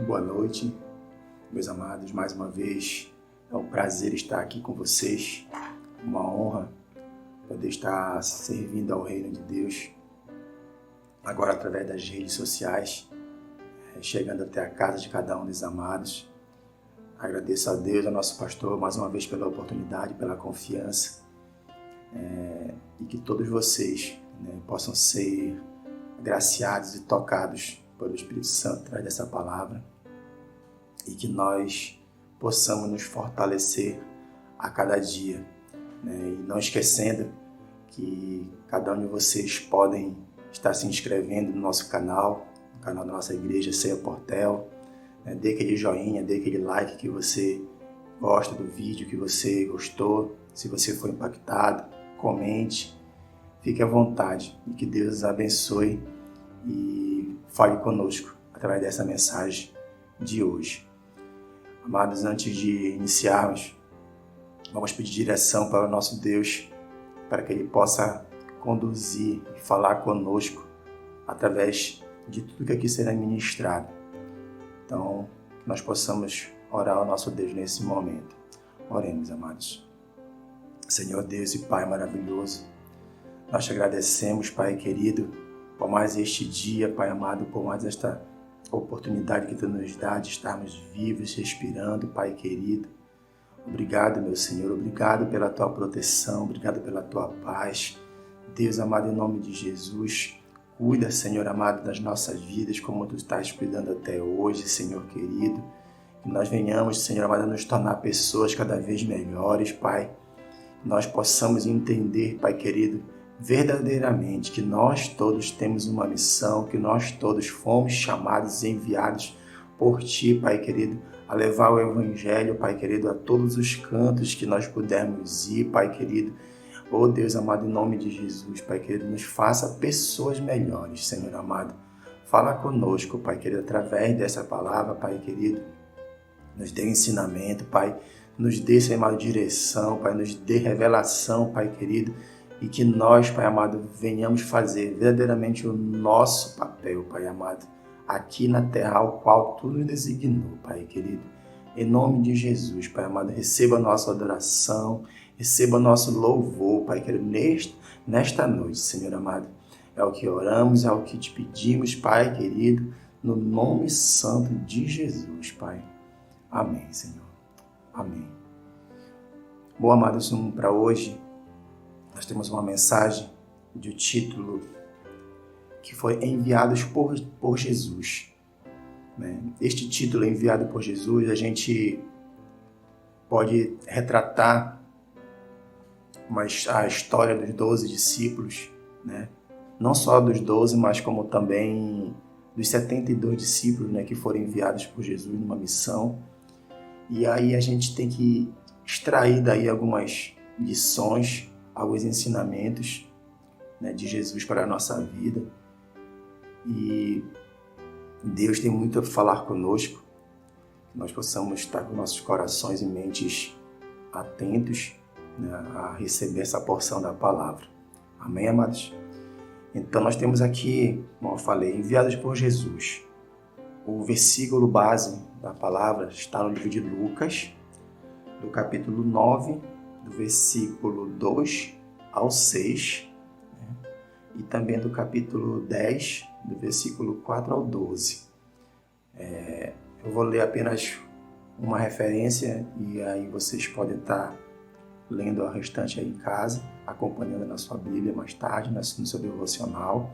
boa noite, meus amados. Mais uma vez, é um prazer estar aqui com vocês. Uma honra poder estar servindo ao reino de Deus, agora através das redes sociais, chegando até a casa de cada um dos amados. Agradeço a Deus, ao nosso pastor, mais uma vez pela oportunidade, pela confiança, e que todos vocês possam ser agraciados e tocados pelo Espírito Santo através dessa palavra, e que nós possamos nos fortalecer a cada dia, e não esquecendo que cada um de vocês podem estar se inscrevendo no nosso canal, no canal da nossa igreja, Ceia Portel. Dê aquele joinha, dê aquele like que você gosta do vídeo, que você gostou. Se você foi impactado, comente, fique à vontade e que Deus os abençoe e fale conosco através dessa mensagem de hoje. Amados, antes de iniciarmos, vamos pedir direção para o nosso Deus, para que Ele possa conduzir e falar conosco através de tudo que aqui será ministrado. Então, que nós possamos orar ao nosso Deus nesse momento. Oremos, amados. Senhor Deus e Pai maravilhoso, nós te agradecemos, Pai querido, por mais este dia, Pai amado, por mais esta oportunidade que Tu nos dá de estarmos vivos, respirando, Pai querido. Obrigado, meu Senhor, obrigado pela Tua proteção, obrigado pela Tua paz. Deus amado, em nome de Jesus, cuida, Senhor amado, das nossas vidas, como Tu estás cuidando até hoje, Senhor querido. Que nós venhamos, Senhor amado, a nos tornar pessoas cada vez melhores, Pai. Que nós possamos entender, Pai querido, verdadeiramente que nós todos temos uma missão, que nós todos fomos chamados e enviados por Ti, Pai querido, a levar o Evangelho, Pai querido, a todos os cantos que nós pudermos ir, Pai querido. Oh Deus amado, em nome de Jesus, Pai querido, nos faça pessoas melhores, Senhor amado. Fala conosco, Pai querido, através dessa palavra, Pai querido. Nos dê ensinamento, Pai. Nos dê, Senhor amado, direção, Pai. Nos dê revelação, Pai querido. E que nós, Pai amado, venhamos fazer verdadeiramente o nosso papel, Pai amado, aqui na terra, ao qual Tu nos designou, Pai querido. Em nome de Jesus, Pai amado, receba a nossa adoração, receba nosso louvor, Pai querido, nesta noite, Senhor amado. É o que oramos, é o que Te pedimos, Pai querido, no nome santo de Jesus, Pai. Amém, Senhor. Amém. Bom, amados, para hoje, nós temos uma mensagem de título que foi Enviados por Jesus. Este título, Enviado por Jesus, a gente pode retratar a história dos 12 discípulos, não só dos 12, mas como também dos 72 discípulos, que foram enviados por Jesus numa missão. E aí a gente tem que extrair daí algumas lições, alguns ensinamentos de Jesus para a nossa vida. E Deus tem muito a falar conosco, que nós possamos estar com nossos corações e mentes atentos a receber essa porção da palavra. Amém, amados? Então nós temos aqui, como eu falei, enviados por Jesus. O versículo base da palavra está no livro de Lucas, do capítulo 9, do versículo 2 ao 6, e também do capítulo 10, do versículo 4 ao 12. Eu vou ler apenas uma referência e aí vocês podem estar lendo o restante aí em casa, acompanhando na sua Bíblia mais tarde, no seu devocional.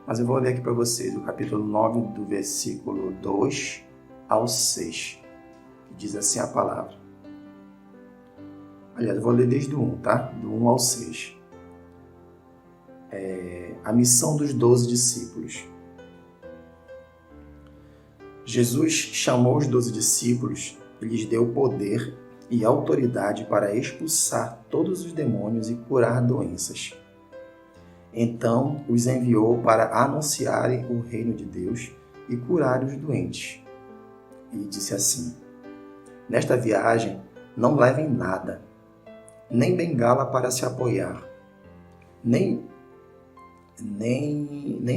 Mas eu vou ler aqui para vocês o capítulo 9, do versículo 2 ao 6, que diz assim a palavra. Aliás, eu vou ler desde o 1, tá? Do 1 ao 6. A missão dos 12 discípulos. Jesus chamou os 12 discípulos e lhes deu poder e autoridade para expulsar todos os demônios e curar doenças. Então os enviou para anunciarem o reino de Deus e curar os doentes. E disse assim: nesta viagem não levem nada, nem bengala para se apoiar, nem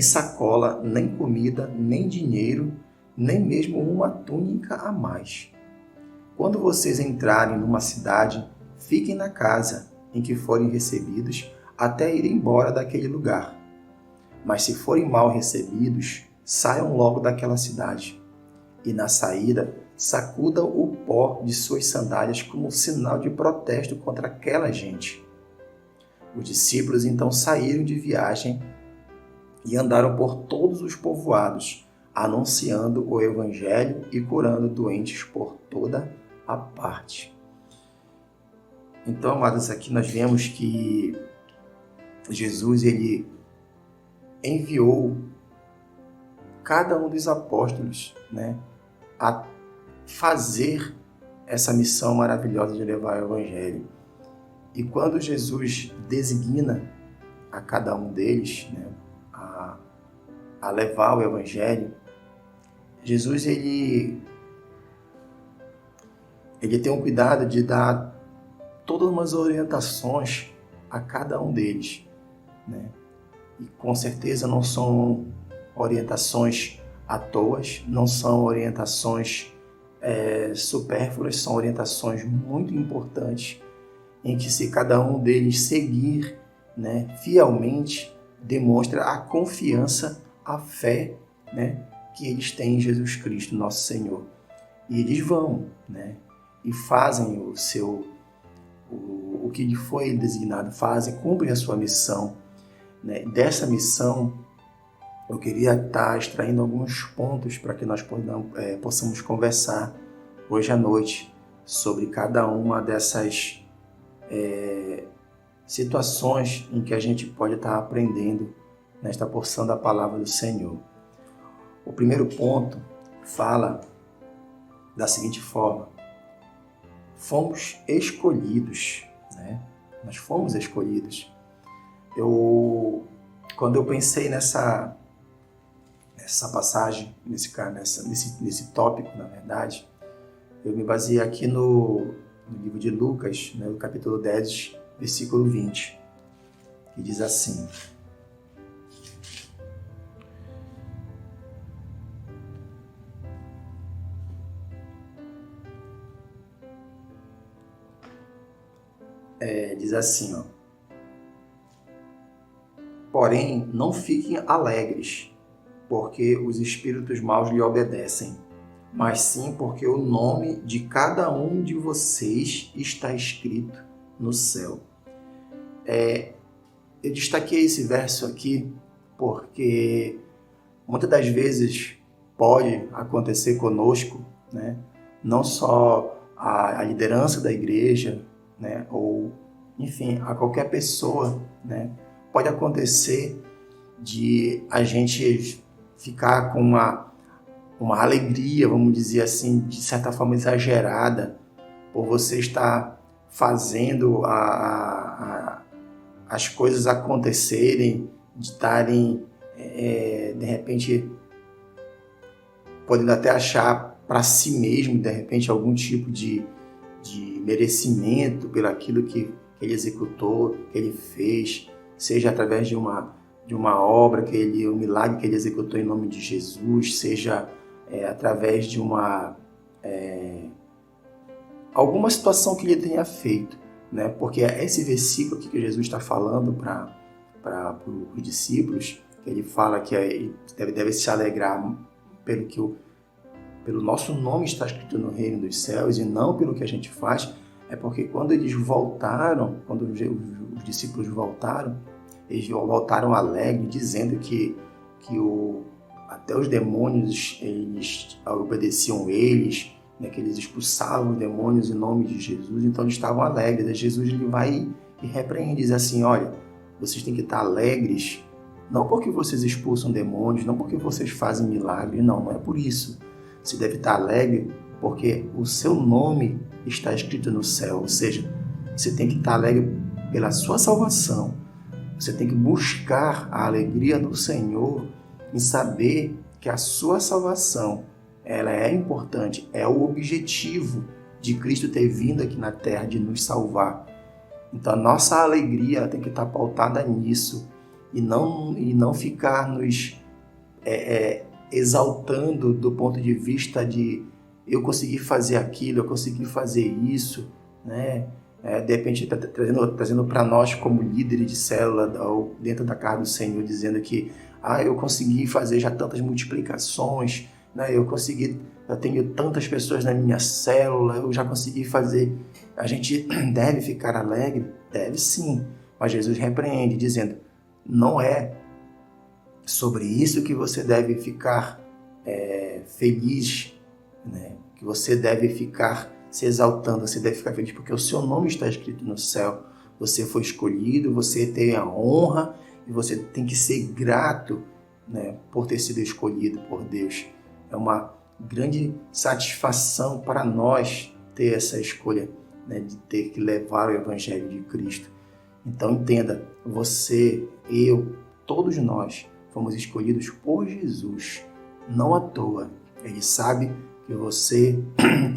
sacola, nem comida, nem dinheiro, nem mesmo uma túnica a mais. Quando vocês entrarem numa cidade, fiquem na casa em que forem recebidos até ir embora daquele lugar. Mas se forem mal recebidos, saiam logo daquela cidade. E na saída, sacudam o pó de suas sandálias como sinal de protesto contra aquela gente. Os discípulos então saíram de viagem e andaram por todos os povoados, anunciando o Evangelho e curando doentes por toda a parte. Então, amados, aqui nós vemos que Jesus ele enviou cada um dos apóstolos, a fazer essa missão maravilhosa de levar o Evangelho. E quando Jesus designa a cada um deles, a levar o Evangelho, Jesus ele tem um cuidado de dar todas umas orientações a cada um deles, E com certeza não são orientações à toa, não são orientações supérfluas, são orientações muito importantes em que se cada um deles seguir fielmente, demonstra a confiança, a fé que eles têm em Jesus Cristo, nosso Senhor. E eles vão e fazem o que lhe foi designado, cumprem a sua missão. Dessa missão, eu queria estar extraindo alguns pontos para que nós possamos conversar hoje à noite sobre cada uma dessas situações em que a gente pode estar aprendendo nesta porção da palavra do Senhor. O primeiro ponto fala da seguinte forma: fomos escolhidos, Nós fomos escolhidos. Quando eu pensei nessa passagem, nesse tópico, na verdade, eu me baseei aqui no livro de Lucas, no capítulo 10, versículo 20, que diz assim: diz assim, porém, não fiquem alegres, porque os espíritos maus lhe obedecem, mas sim porque o nome de cada um de vocês está escrito no céu. Eu destaquei esse verso aqui porque muitas das vezes pode acontecer conosco, não só a liderança da igreja, ou, enfim, a qualquer pessoa, pode acontecer de a gente ficar com uma alegria, vamos dizer assim, de certa forma exagerada, por você estar fazendo as coisas acontecerem, de estarem, de repente, podendo até achar para si mesmo, de repente, algum tipo de merecimento pelo aquilo que ele executou, que ele fez, seja através de uma obra, um milagre que ele executou em nome de Jesus, seja através de alguma situação que ele tenha feito, Porque é esse versículo aqui que Jesus está falando para os discípulos, que ele fala que ele deve se alegrar pelo nosso nome está escrito no reino dos céus e não pelo que a gente faz, é porque quando eles voltaram, quando os discípulos voltaram, eles voltaram alegres, dizendo que até os demônios eles obedeciam eles, que eles expulsavam os demônios em nome de Jesus, então eles estavam alegres. Aí Jesus ele vai e repreende, diz assim: olha, vocês têm que estar alegres, não porque vocês expulsam demônios, não porque vocês fazem milagres, não é por isso. Você deve estar alegre porque o seu nome está escrito no céu, ou seja, você tem que estar alegre pela sua salvação. Você tem que buscar a alegria do Senhor em saber que a sua salvação ela é importante, é o objetivo de Cristo ter vindo aqui na terra, de nos salvar. Então a nossa alegria tem que estar pautada nisso e não ficar nos exaltando do ponto de vista de eu consegui fazer aquilo, eu consegui fazer isso, né? De repente trazendo para nós como líderes de célula ou dentro da casa do Senhor, dizendo que eu consegui fazer já tantas multiplicações, né? Eu tenho tantas pessoas na minha célula, eu já consegui fazer. A gente deve ficar alegre? Deve sim, mas Jesus repreende dizendo, não é sobre isso que você deve ficar feliz, né? Que você deve ficar se exaltando, você deve ficar feliz porque o seu nome está escrito no céu, você foi escolhido, você tem a honra e você tem que ser grato, né, por ter sido escolhido por Deus. É uma grande satisfação para nós ter essa escolha, né, de ter que levar o Evangelho de Cristo. Então entenda, você, eu, todos nós fomos escolhidos por Jesus, não à toa. Ele sabe que você,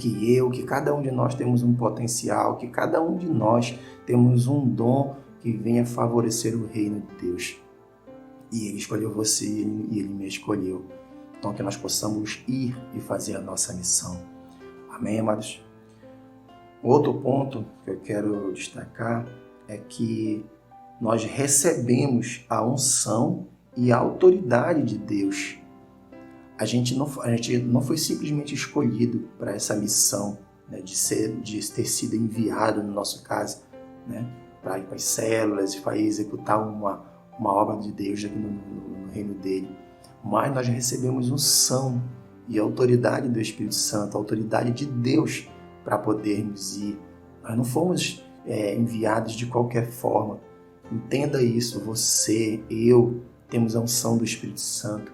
que eu, que cada um de nós temos um potencial, que cada um de nós temos um dom que venha favorecer o reino de Deus. E Ele escolheu você e Ele me escolheu. Então que nós possamos ir e fazer a nossa missão. Amém, amados? Outro ponto que eu quero destacar é que nós recebemos a unção e a autoridade de Deus. A gente não foi simplesmente escolhido para essa missão, né, de ter sido enviado, no nosso caso, né, para ir para as células e para executar uma obra de Deus aqui no reino dele. Mas nós recebemos unção e autoridade do Espírito Santo, a autoridade de Deus para podermos ir. Nós não fomos enviados de qualquer forma. Entenda isso, você, eu, temos a unção do Espírito Santo.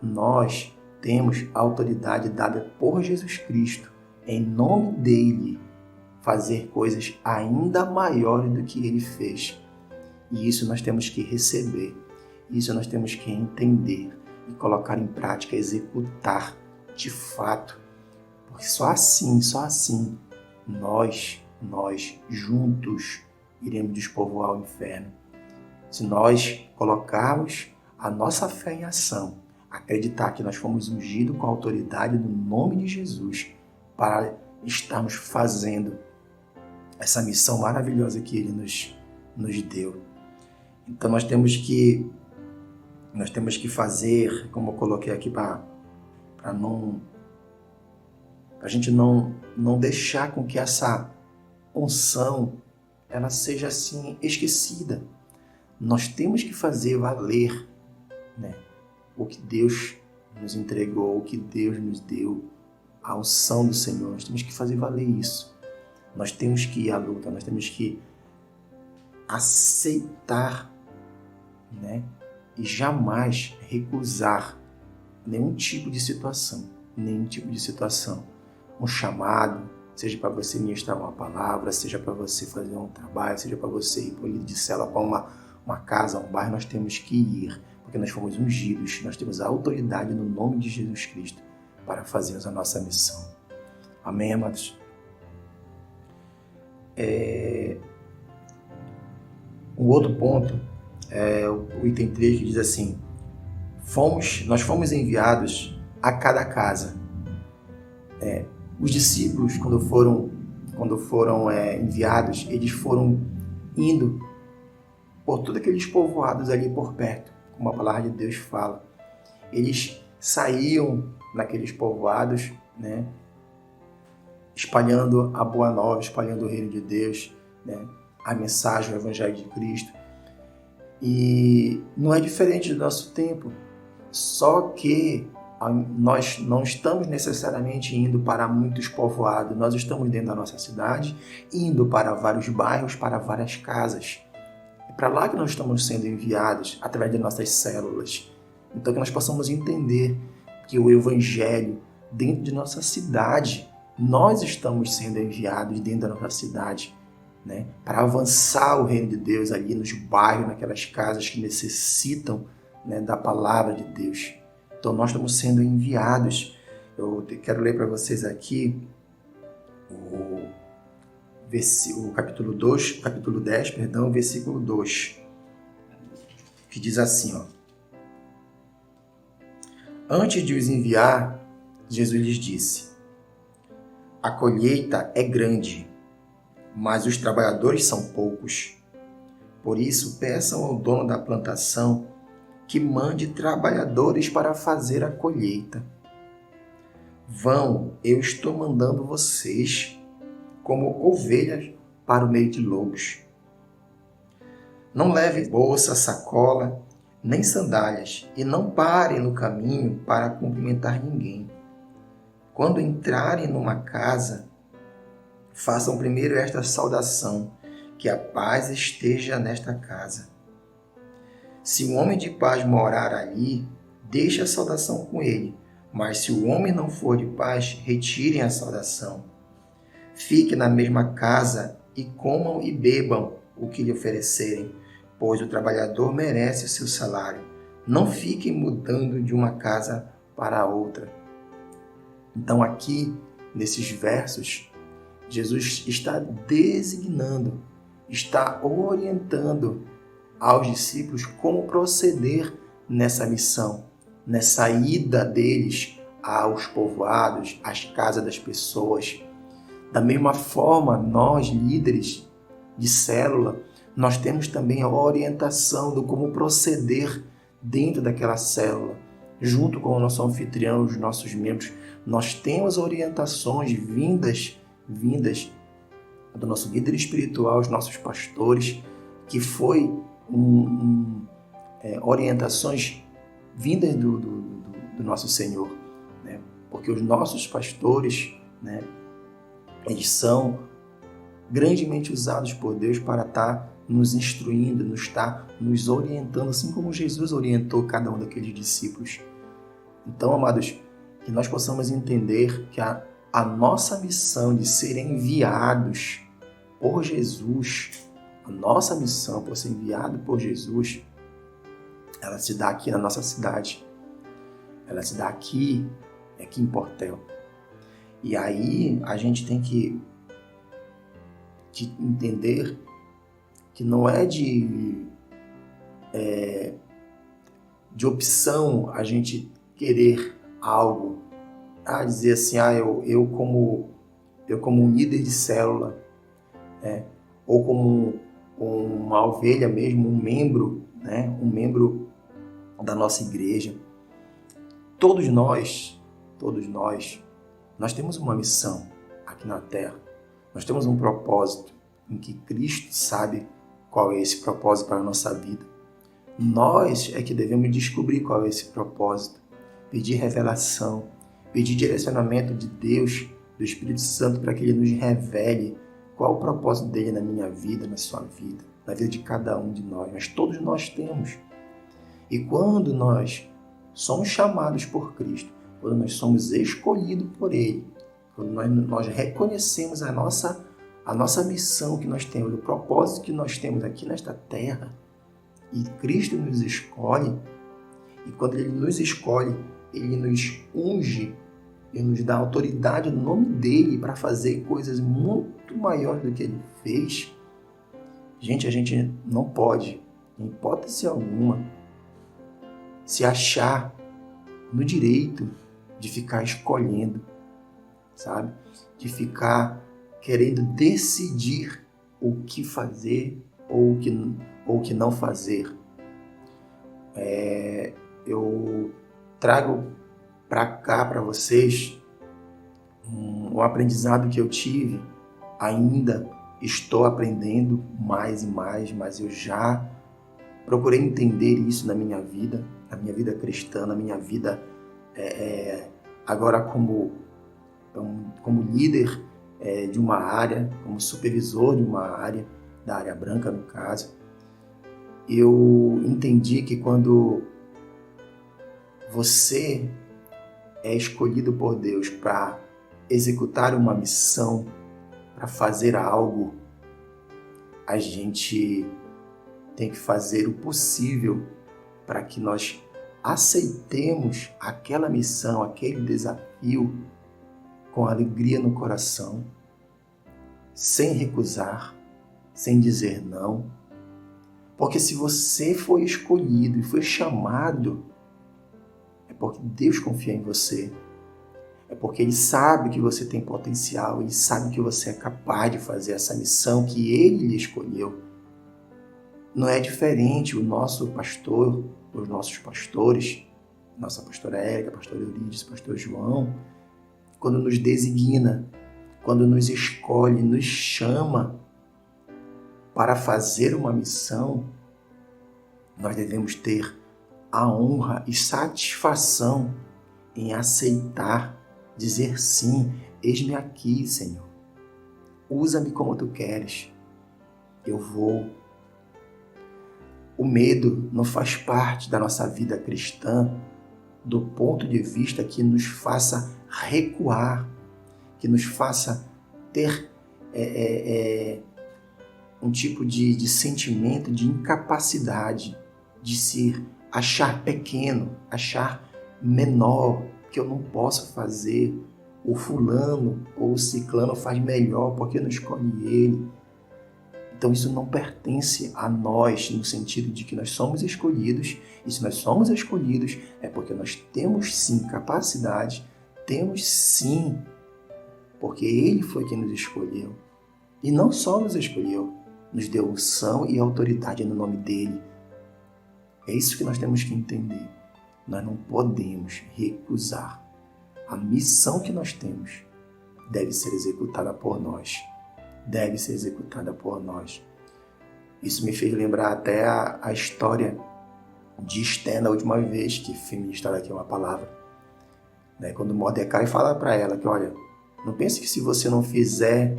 Nós temos a autoridade dada por Jesus Cristo, em nome dele, fazer coisas ainda maiores do que ele fez. E isso nós temos que receber, isso nós temos que entender e colocar em prática, executar de fato. Porque só assim, nós juntos iremos despovoar o inferno. Se nós colocarmos a nossa fé em ação, acreditar que nós fomos ungidos com a autoridade no nome de Jesus para estarmos fazendo essa missão maravilhosa que Ele nos deu. Então nós temos que fazer, como eu coloquei aqui, para a gente não deixar com que essa unção ela seja assim esquecida. Nós temos que fazer valer, né, o que Deus nos entregou, o que Deus nos deu, a unção do Senhor. Nós temos que fazer valer isso. Nós temos que ir à luta, nós temos que aceitar, né, e jamais recusar nenhum tipo de situação. Um chamado, seja para você ministrar uma palavra, seja para você fazer um trabalho, seja para você ir para o líder de célula, para uma casa, um bairro, nós temos que ir, porque nós fomos ungidos, nós temos a autoridade no nome de Jesus Cristo para fazermos a nossa missão. Amém, amados? Um outro ponto é o item 3, que diz assim: nós fomos enviados a cada casa. Os discípulos, quando foram enviados, eles foram indo por todos aqueles povoados ali por perto, como a palavra de Deus fala. Eles saíam naqueles povoados, né, espalhando a boa nova, espalhando o reino de Deus, né, a mensagem, o Evangelho de Cristo. E não é diferente do nosso tempo, só que nós não estamos necessariamente indo para muitos povoados, nós estamos dentro da nossa cidade, indo para vários bairros, para várias casas. É para lá que nós estamos sendo enviados, através de nossas células. Então que nós possamos entender que o Evangelho, dentro de nossa cidade, nós estamos sendo enviados dentro da nossa cidade, né, para avançar o reino de Deus ali nos bairros, naquelas casas que necessitam, né, da palavra de Deus. Então nós estamos sendo enviados. Eu quero ler para vocês aqui o capítulo 10, versículo 2, que diz assim, ó: Antes de os enviar, Jesus lhes disse: a colheita é grande, mas os trabalhadores são poucos. Por isso, peçam ao dono da plantação que mande trabalhadores para fazer a colheita. Vão, eu estou mandando vocês como ovelhas para o meio de lobos. Não levem bolsa, sacola, nem sandálias, e não parem no caminho para cumprimentar ninguém. Quando entrarem numa casa, façam primeiro esta saudação: que a paz esteja nesta casa. Se um homem de paz morar ali, deixe a saudação com ele, mas se o homem não for de paz, retirem a saudação. Fiquem na mesma casa e comam e bebam o que lhe oferecerem, pois o trabalhador merece o seu salário. Não fiquem mudando de uma casa para outra. Então aqui, nesses versos, Jesus está designando, está orientando aos discípulos como proceder nessa missão, nessa ida deles aos povoados, às casas das pessoas. Da mesma forma, nós, líderes de célula, nós temos também a orientação do como proceder dentro daquela célula. Junto com o nosso anfitrião, os nossos membros, nós temos orientações vindas do nosso líder espiritual, os nossos pastores, que foi orientações vindas do nosso Senhor, né? Porque os nossos pastores, né, eles são grandemente usados por Deus para estar nos instruindo, nos orientando, assim como Jesus orientou cada um daqueles discípulos. Então, amados, que nós possamos entender que a nossa missão de ser enviados por Jesus, a nossa missão por ser enviado por Jesus, ela se dá aqui na nossa cidade. Ela se dá aqui em Portel. E aí a gente tem que entender que não é de opção a gente querer algo, dizer assim, eu como um líder de célula, ou como uma ovelha mesmo, um membro da nossa igreja. Todos nós temos uma missão aqui na Terra. Nós temos um propósito em que Cristo sabe qual é esse propósito para a nossa vida. Nós é que devemos descobrir qual é esse propósito, pedir revelação, pedir direcionamento de Deus, do Espírito Santo, para que Ele nos revele qual o propósito dele na minha vida, na sua vida, na vida de cada um de nós. Mas todos nós temos. E quando nós somos chamados por Cristo, quando nós somos escolhidos por Ele, quando nós reconhecemos a nossa missão que nós temos, o propósito que nós temos aqui nesta terra, e Cristo nos escolhe, e quando Ele nos escolhe, Ele nos unge, Ele nos dá autoridade no nome dEle para fazer coisas muito maiores do que Ele fez. Gente, a gente não pode, em hipótese alguma, se achar no direito de ficar escolhendo, sabe? De ficar querendo decidir o que fazer ou o que não fazer. Eu trago para cá, para vocês, um aprendizado que eu tive. Ainda estou aprendendo mais e mais, mas eu já procurei entender isso na minha vida cristã, na minha vida agora como líder de uma área, como supervisor de uma área, da área branca no caso. Eu entendi que quando você é escolhido por Deus para executar uma missão, para fazer algo, a gente tem que fazer o possível para que nós aceitemos aquela missão, aquele desafio com alegria no coração, sem recusar, sem dizer não. Porque se você foi escolhido e foi chamado, é porque Deus confia em você. É porque Ele sabe que você tem potencial, Ele sabe que você é capaz de fazer essa missão que Ele lhe escolheu. Não é diferente o nosso pastor, os nossos pastores, nossa pastora Érica, pastor Eurídice, pastor João, quando nos designa, quando nos escolhe, nos chama para fazer uma missão, nós devemos ter a honra e satisfação em aceitar, dizer sim, eis-me aqui, Senhor. Usa-me como tu queres. Eu vou. O medo não faz parte da nossa vida cristã do ponto de vista que nos faça recuar, que nos faça ter um tipo de sentimento de incapacidade, de se achar pequeno, achar menor, que eu não posso fazer, o fulano ou o ciclano faz melhor porque eu não escolhi ele. Então isso não pertence a nós, no sentido de que nós somos escolhidos, e se nós somos escolhidos é porque nós temos sim capacidade, temos sim, porque Ele foi quem nos escolheu. E não só nos escolheu, nos deu unção e autoridade no nome dEle. É isso que nós temos que entender. Nós não podemos recusar. A missão que nós temos deve ser executada por nós. Deve ser executada por nós. Isso me fez lembrar até a história de Esté, na última vez que fui ministrar aqui uma palavra. Quando Mordecai fala para ela que, olha, não pense que se você não fizer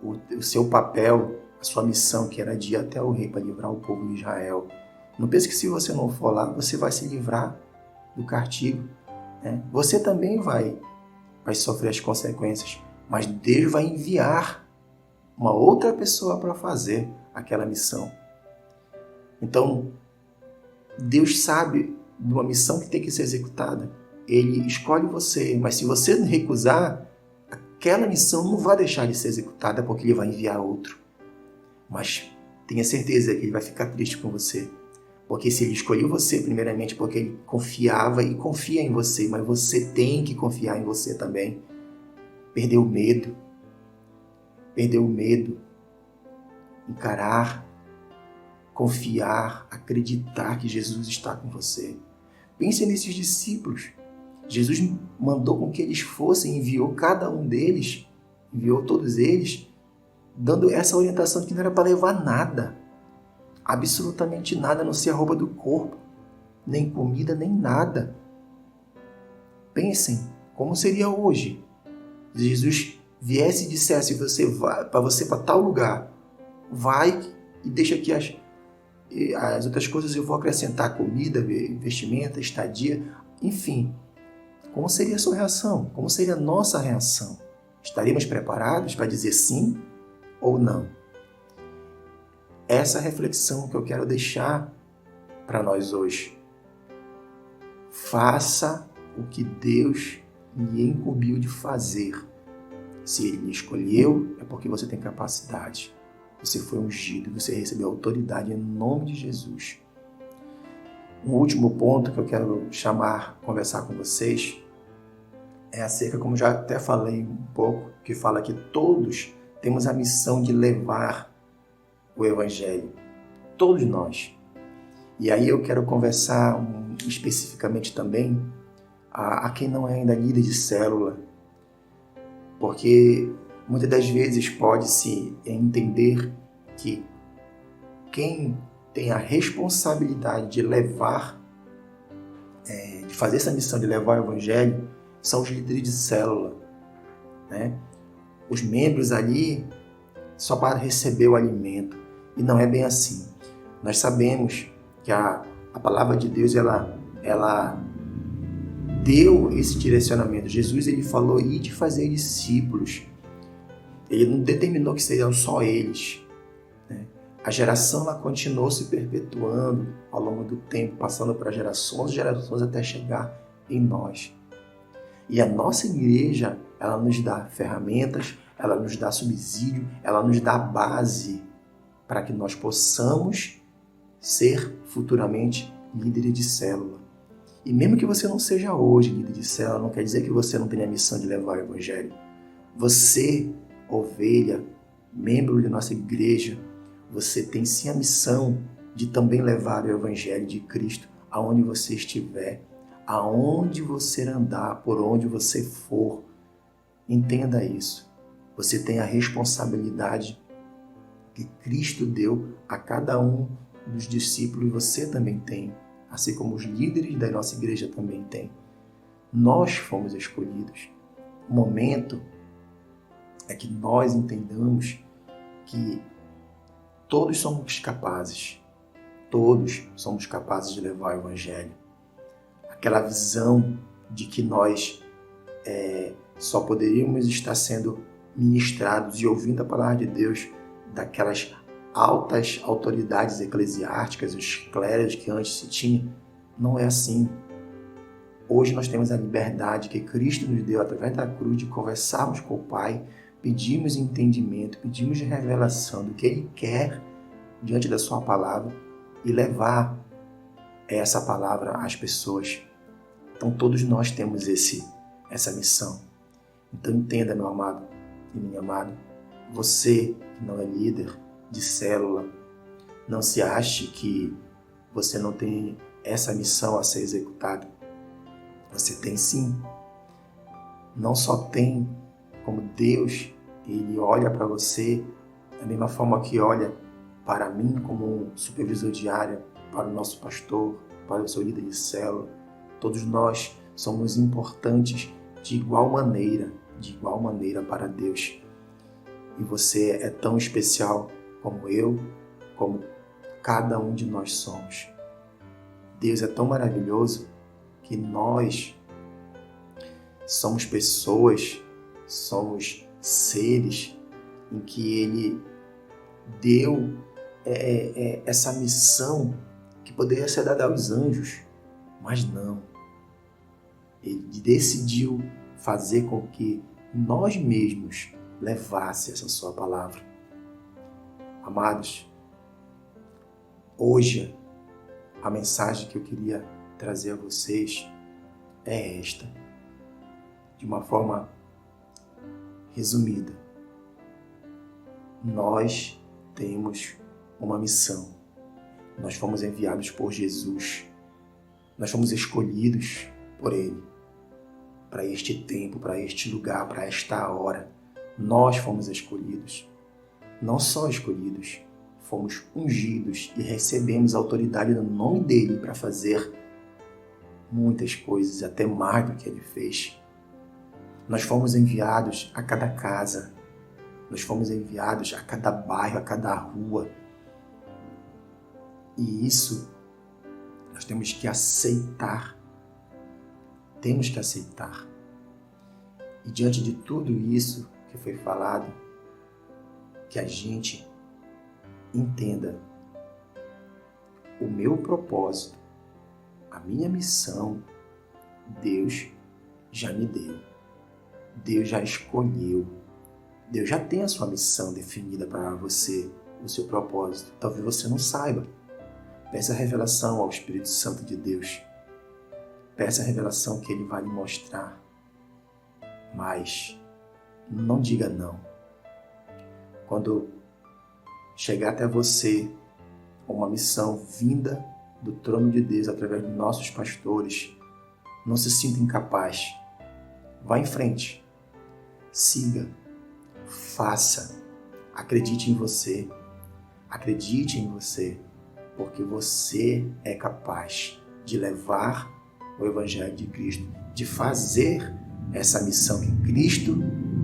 o seu papel, a sua missão, que era de ir até o rei para livrar o povo de Israel, não pense que se você não for lá, você vai se livrar do castigo. Você também vai sofrer as consequências, mas Deus vai enviar uma outra pessoa para fazer aquela missão. Então, Deus sabe de uma missão que tem que ser executada. Ele escolhe você, mas se você recusar, aquela missão não vai deixar de ser executada porque Ele vai enviar outro. Mas tenha certeza que Ele vai ficar triste com você. Porque se Ele escolheu você, primeiramente, porque Ele confiava e confia em você, mas você tem que confiar em você também. Perdeu o medo. Perdeu o medo. Encarar, confiar, acreditar que Jesus está com você. Pense nesses discípulos. Jesus mandou com que eles fossem, enviou cada um deles, enviou todos eles, dando essa orientação que não era para levar nada. Absolutamente nada, a não ser a roupa do corpo. Nem comida, nem nada. Pensem, como seria hoje? Se Jesus viesse e dissesse, você vai para tal lugar, vai e deixa aqui as outras coisas, eu vou acrescentar comida, vestimenta, estadia, enfim. Como seria a sua reação? Como seria a nossa reação? Estaríamos preparados para dizer sim ou não? Essa reflexão que eu quero deixar para nós hoje. Faça o que Deus lhe incumbiu de fazer. Se Ele lhe escolheu, é porque você tem capacidade. Você foi ungido, você recebeu autoridade em nome de Jesus. Um último ponto que eu quero conversar com vocês, é acerca, como já até falei um pouco, que fala que todos temos a missão de levar o Evangelho. Todos nós. E aí eu quero conversar especificamente também a quem não é ainda líder de célula, porque muitas das vezes pode-se entender que quem tem a responsabilidade de levar, de fazer essa missão de levar o Evangelho, são os líderes de célula. Os membros ali só para receber o alimento. E não é bem assim. Nós sabemos que a palavra de Deus, ela deu esse direcionamento. Jesus, ele falou de fazer discípulos. Ele não determinou que seriam só eles. A geração ela continuou se perpetuando ao longo do tempo, passando para gerações até chegar em nós. E a nossa igreja, ela nos dá ferramentas, ela nos dá subsídio, ela nos dá base para que nós possamos ser futuramente líderes de célula. E mesmo que você não seja hoje líder de célula, não quer dizer que você não tenha a missão de levar o Evangelho. Você, ovelha, membro de nossa igreja, você tem sim a missão de também levar o Evangelho de Cristo aonde você estiver, aonde você andar, por onde você for. Entenda isso. Você tem a responsabilidade que Cristo deu a cada um dos discípulos, você também tem, assim como os líderes da nossa igreja também têm. Nós fomos escolhidos. O momento é que nós entendamos que todos somos capazes de levar o Evangelho. Aquela visão de que nós só poderíamos estar sendo ministrados e ouvindo a palavra de Deus daquelas altas autoridades eclesiásticas, os clérigos que antes se tinha, não é assim. Hoje nós temos a liberdade que Cristo nos deu através da cruz de conversarmos com o Pai, pedimos entendimento, pedimos revelação do que Ele quer diante da sua palavra e levar essa palavra às pessoas. Então todos nós temos essa missão. Então entenda, meu amado e minha amada, você que não é líder de célula, não se ache que você não tem essa missão a ser executada. Você tem sim. Não só tem, como Deus, Ele olha para você da mesma forma que olha para mim como um supervisor de área, para o nosso pastor, para o seu líder de célula. Todos nós somos importantes de igual maneira para Deus. E você é tão especial como eu, como cada um de nós somos. Deus é tão maravilhoso que nós somos pessoas, somos seres em que Ele deu essa missão que poderia ser dada aos anjos, mas não. Ele decidiu fazer com que nós mesmos levasse essa sua palavra. Amados, hoje a mensagem que eu queria trazer a vocês é esta, de uma forma resumida. Nós temos uma missão. Nós fomos enviados por Jesus. Nós fomos escolhidos por Ele para este tempo, para este lugar, para esta hora. Nós fomos escolhidos. Não só escolhidos, fomos ungidos e recebemos autoridade no nome dEle para fazer muitas coisas, até mais do que Ele fez. Nós fomos enviados a cada casa, nós fomos enviados a cada bairro, a cada rua. E isso nós temos que aceitar. Temos que aceitar. E diante de tudo isso que foi falado, que a gente entenda o meu propósito, a minha missão, Deus já me deu. Deus já escolheu. Deus já tem a sua missão definida para você, o seu propósito. Talvez você não saiba. Peça a revelação ao Espírito Santo de Deus. Peça a revelação que Ele vai lhe mostrar. Mas não diga não. Quando chegar até você uma missão vinda do trono de Deus através dos nossos pastores, não se sinta incapaz. Vá em frente. Siga. Faça. Acredite em você. Acredite em você. Porque você é capaz de levar o Evangelho de Cristo, de fazer essa missão que Cristo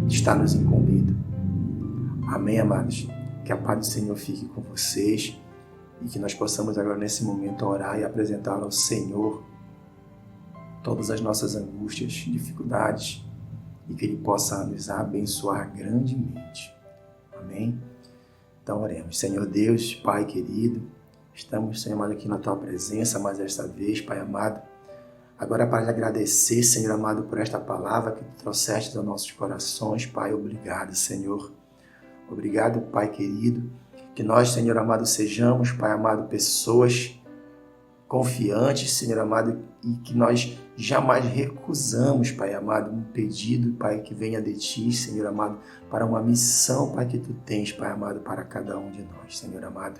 está nos incumbindo. Amém, amados? Que a paz do Senhor fique com vocês e que nós possamos agora nesse momento orar e apresentar ao Senhor todas as nossas angústias, dificuldades e que Ele possa nos abençoar grandemente. Amém? Então oremos. Senhor Deus, Pai querido, estamos, Senhor amado, aqui na Tua presença mais esta vez, Pai amado. Agora para lhe agradecer, Senhor amado, por esta palavra que Tu trouxeste aos nossos corações, Pai. Obrigado, Senhor. Obrigado, Pai querido. Que nós, Senhor amado, sejamos, Pai amado, pessoas confiantes, Senhor amado, e que nós jamais recusamos, Pai amado, um pedido, Pai, que venha de Ti, Senhor amado, para uma missão, Pai, que Tu tens, Pai amado, para cada um de nós, Senhor amado.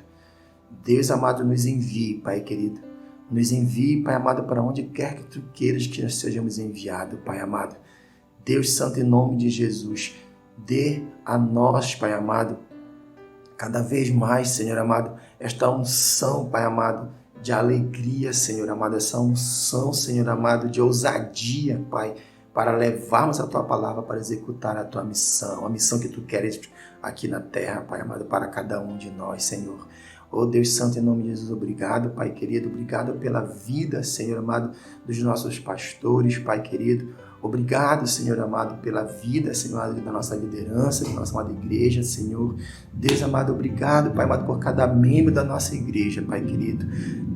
Deus amado, nos envie, Pai querido, nos envie, Pai amado, para onde quer que Tu queiras que nós sejamos enviados, Pai amado. Deus Santo, em nome de Jesus, dê a nós, Pai amado, cada vez mais, Senhor amado, esta unção, Pai amado, de alegria, Senhor amado, essa unção, Senhor amado, de ousadia, Pai, para levarmos a Tua palavra, para executar a Tua missão, a missão que Tu queres aqui na terra, Pai amado, para cada um de nós, Senhor. Oh Deus Santo, em nome de Jesus, obrigado, Pai querido, obrigado pela vida, Senhor amado, dos nossos pastores, Pai querido. Obrigado, Senhor amado, pela vida, Senhor amado, da nossa liderança, da nossa amada igreja, Senhor. Deus amado, obrigado, Pai amado, por cada membro da nossa igreja, Pai querido.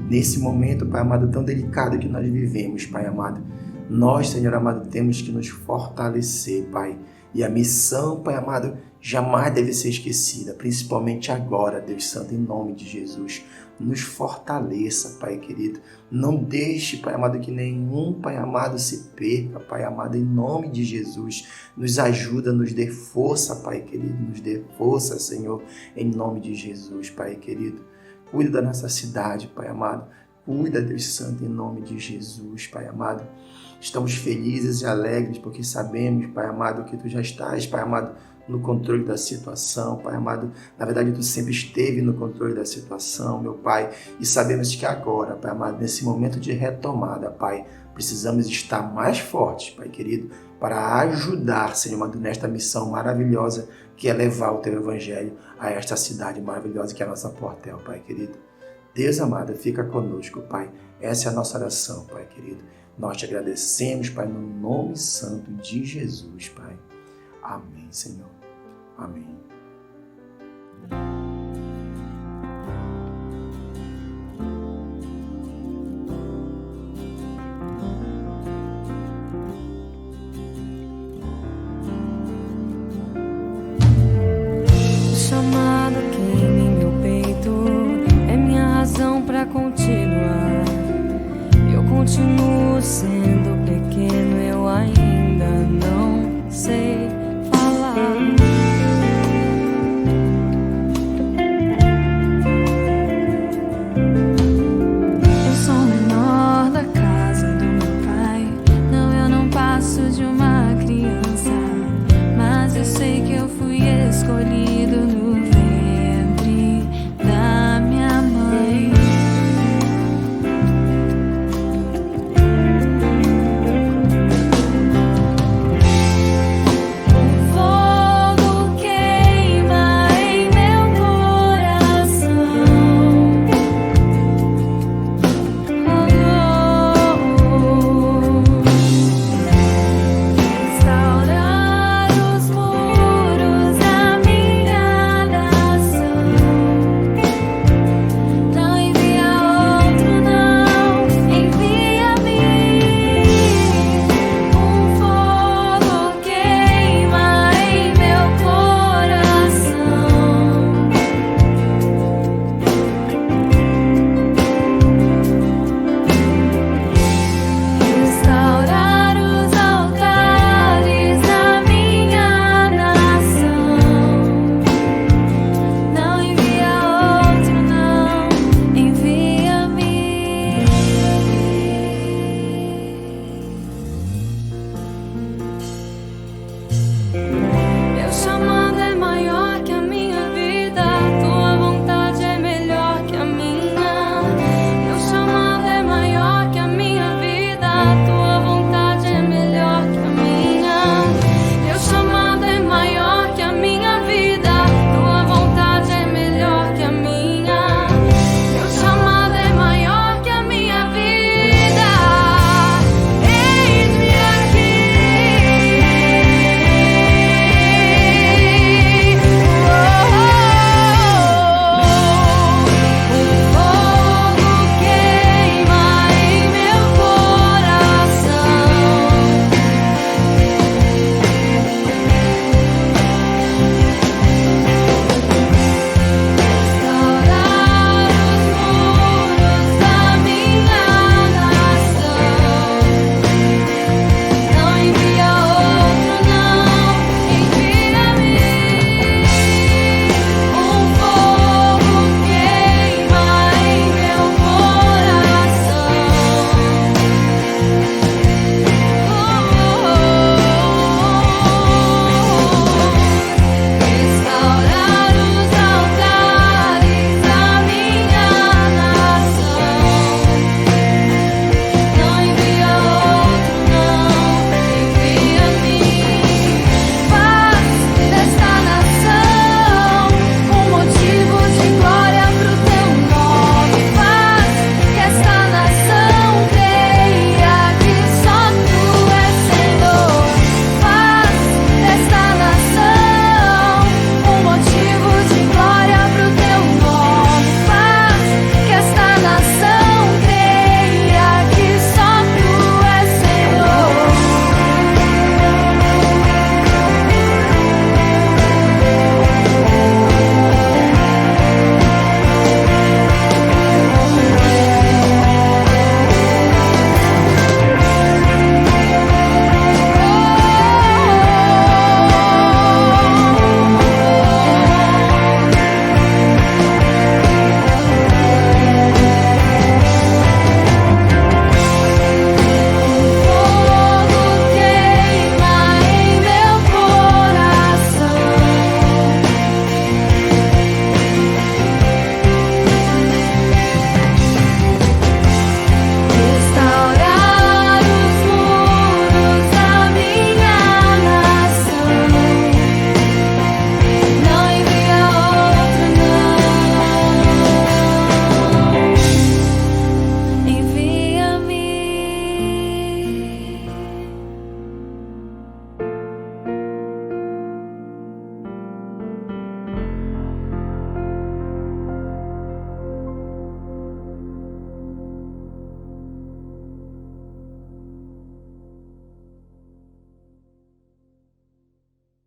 Nesse momento, Pai amado, tão delicado que nós vivemos, Pai amado, nós, Senhor amado, temos que nos fortalecer, Pai. E a missão, Pai amado, jamais deve ser esquecida, principalmente agora, Deus Santo, em nome de Jesus. Nos fortaleça, Pai querido. Não deixe, Pai amado, que nenhum, Pai amado, se perca, Pai amado, em nome de Jesus. Nos ajuda, nos dê força, Pai querido, nos dê força, Senhor, em nome de Jesus, Pai querido. Cuida da nossa cidade, Pai amado. Cuida, Deus Santo, em nome de Jesus, Pai amado. Estamos felizes e alegres porque sabemos, Pai amado, que Tu já estás, Pai amado, no controle da situação, Pai amado. Na verdade, Tu sempre esteve no controle da situação, meu Pai. E sabemos que agora, Pai amado, nesse momento de retomada, Pai, precisamos estar mais fortes, Pai querido, para ajudar, Senhor amado, nesta missão maravilhosa que é levar o Teu Evangelho a esta cidade maravilhosa que é a nossa Portel, Pai querido. Deus amado, fica conosco, Pai. Essa é a nossa oração, Pai querido. Nós Te agradecemos, Pai, no nome santo de Jesus, Pai. Amém, Senhor. Amém.